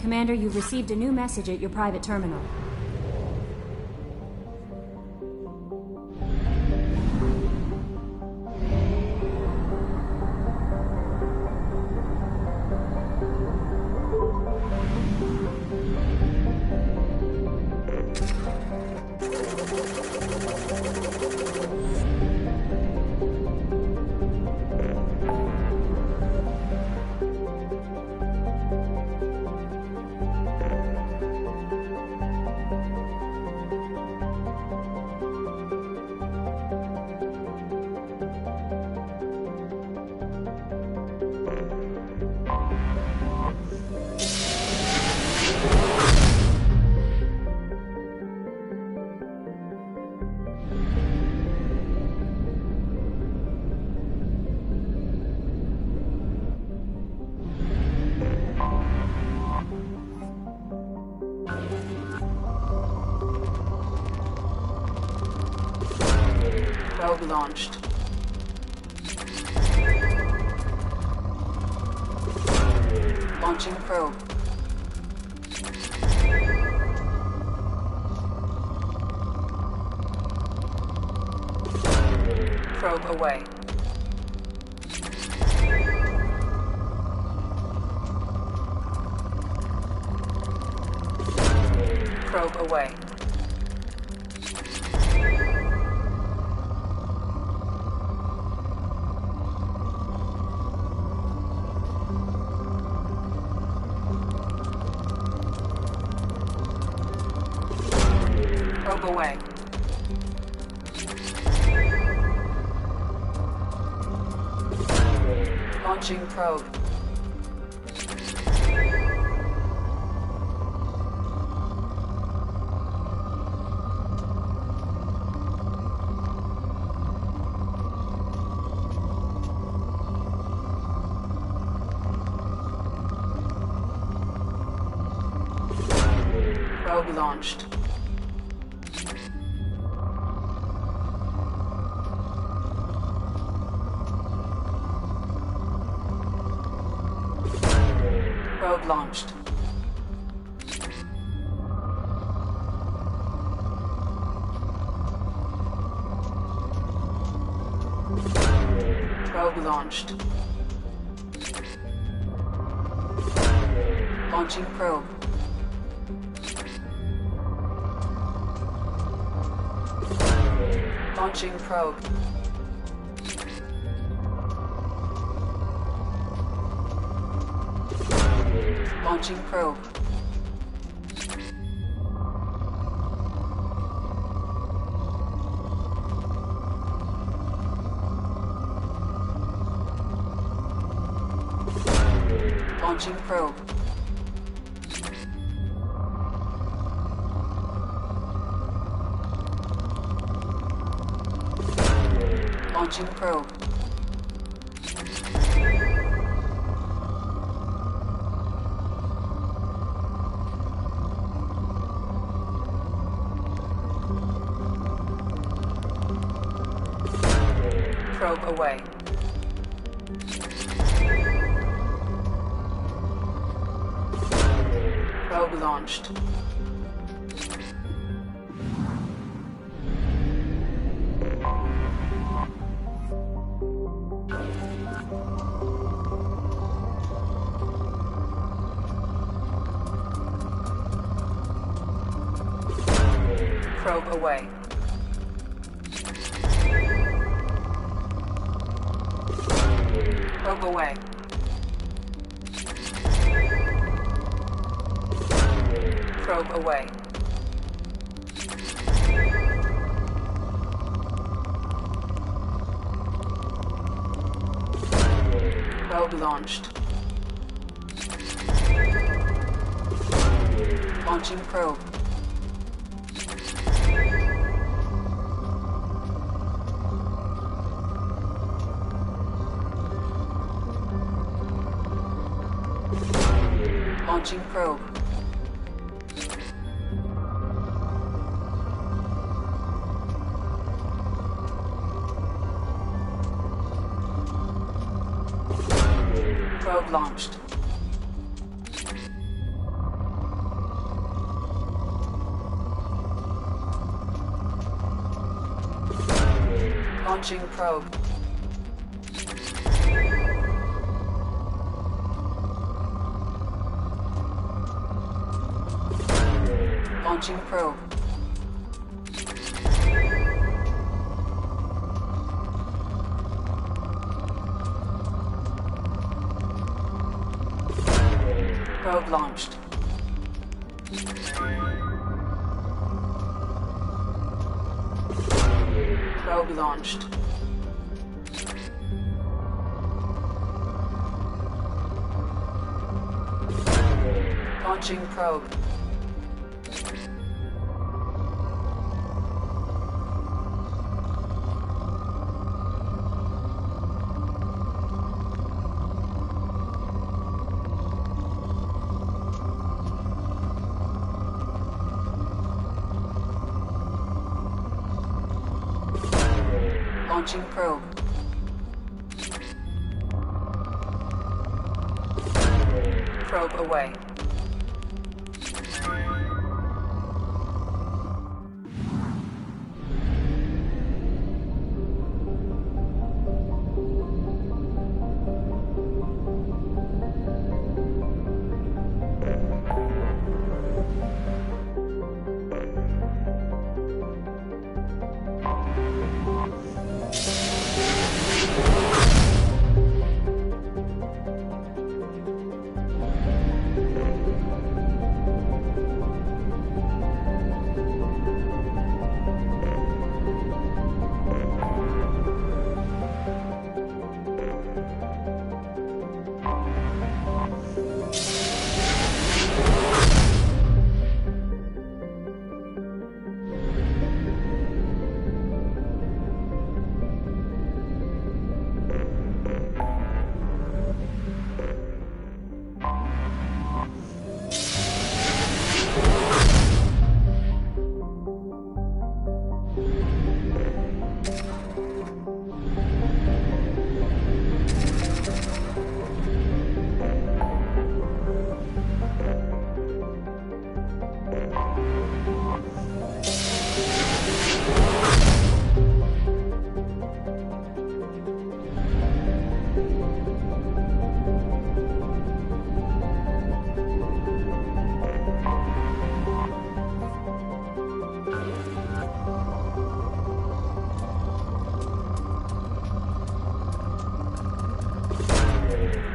Commander, you've received a new message at your private terminal. Probe launched. Launching probe. Probe away. Probe away. Probe away. Launching probe. Probe launched. Probe launched. Probe launched. Launching probe. Launching probe. Launching probe. Launching probe. Launching probe. Probe away. Probe launched. Probe away. Probe away. Probe away. Probe launched. Launching probe. Launching probe. Probe launched. Launching probe. Launching probe. Probe launched. Probe launched. Launching probe. Launching probe. Probe away.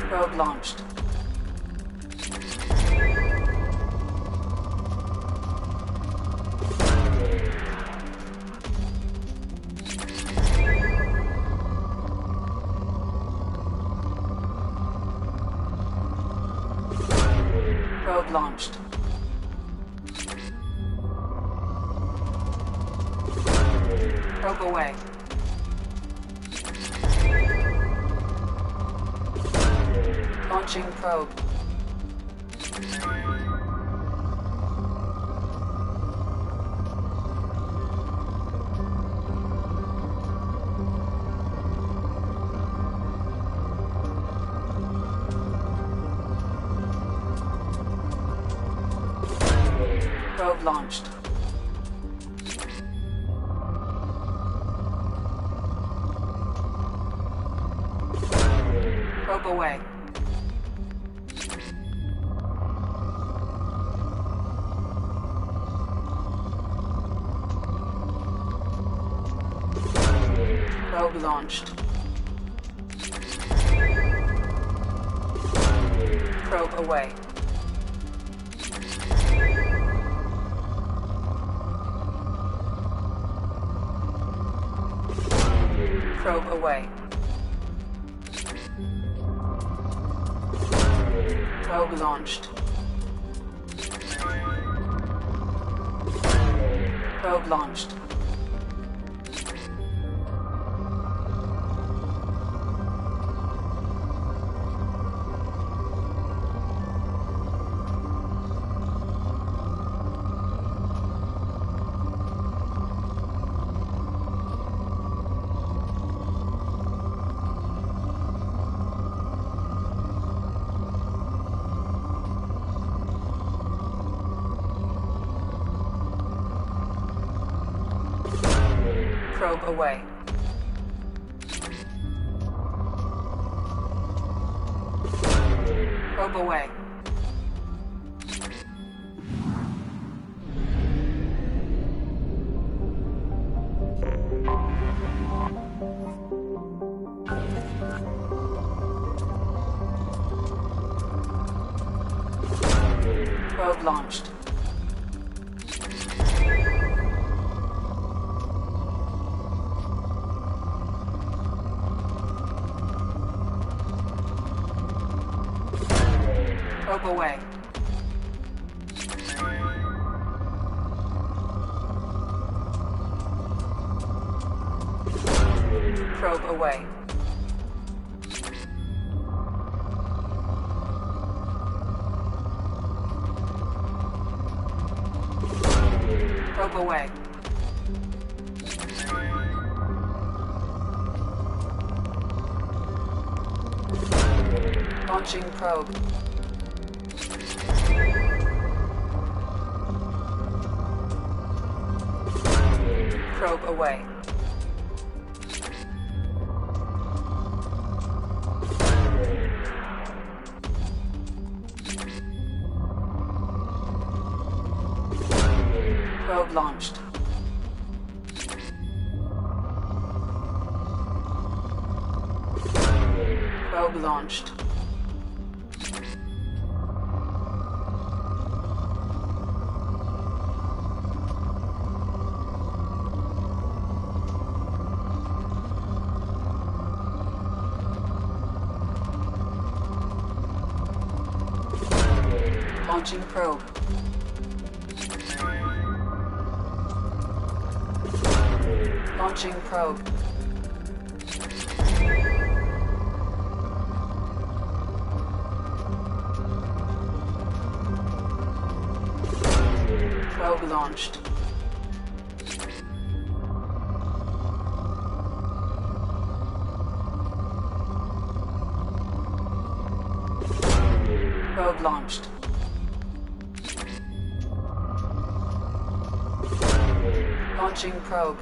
Probe launched. Probe launched. Probe away. Launching probe. Probe launched. Probe away. Probe launched. Probe away. Probe away. Probe launched. Probe launched. Probe away. Probe away. Probe launched. Probe away. Probe away. Probe away. Launching probe. Probe away. Probe launched. Probe launched. Launching probe. Launching probe. Probe launched. Probe launched. Launching probe.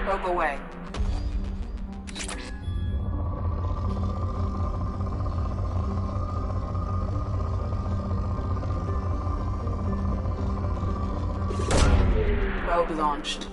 Probe away. Probe launched.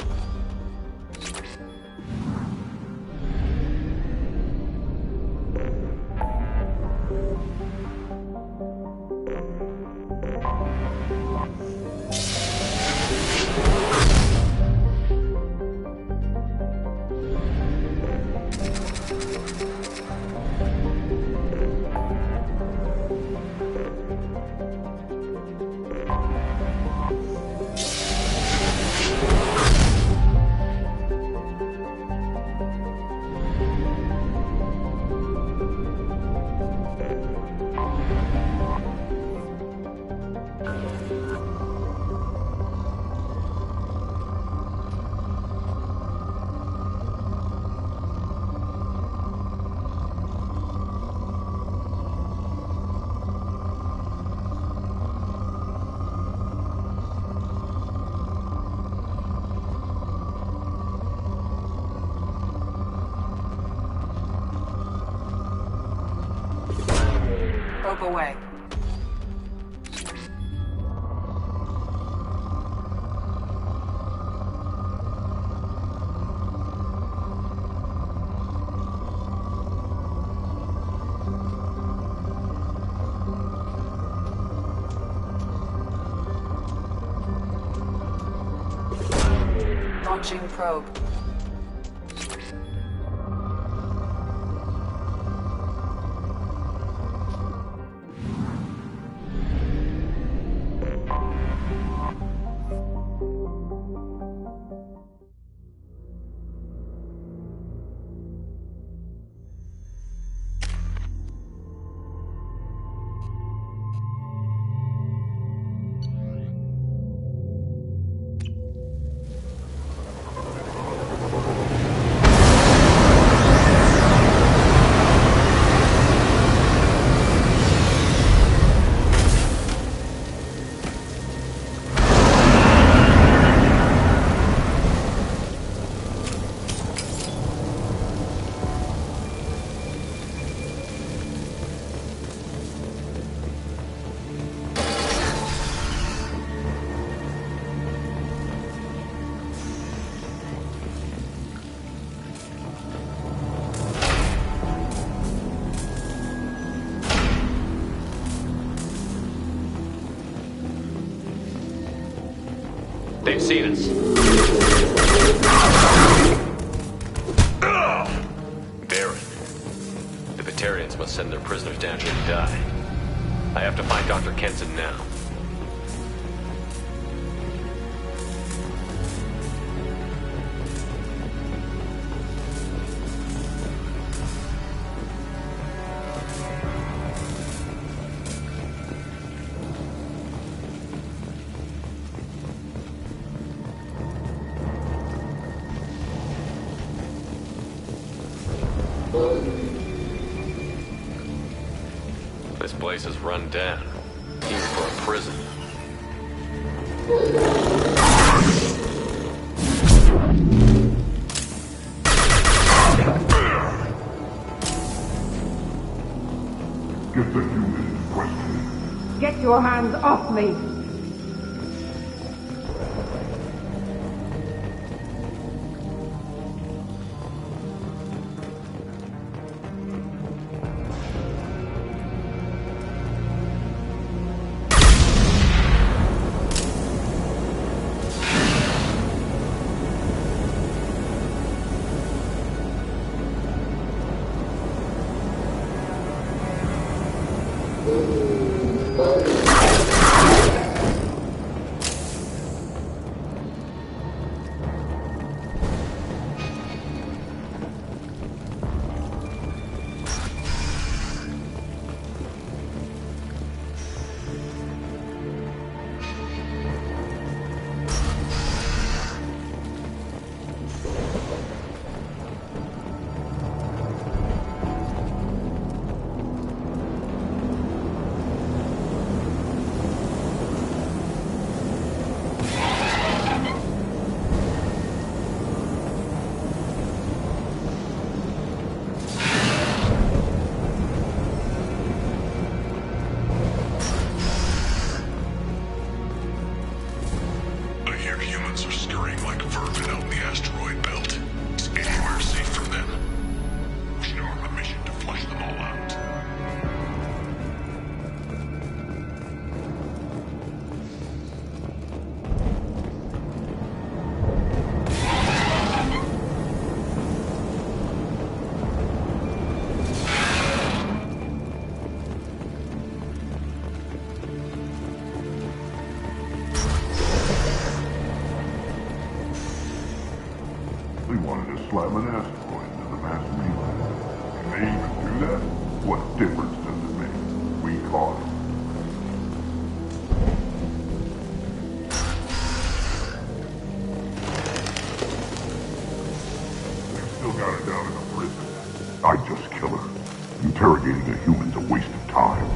Probe away. Launching probe. They've seen us. Baron. The Batarians must send their prisoners down here to die. I have to find Dr. Kenson now. This place is run down, even for a prison. Get the human in question. Get your hands off me! They wanted to slam an asteroid into the mass relay. Can they even do that? What difference does it make? We caught them. We've still got her down in the prison. I'd just kill her. Interrogating a human's a waste of time.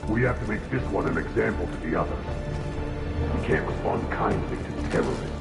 We have to make this one an example to the others. We can't respond kindly to terrorists.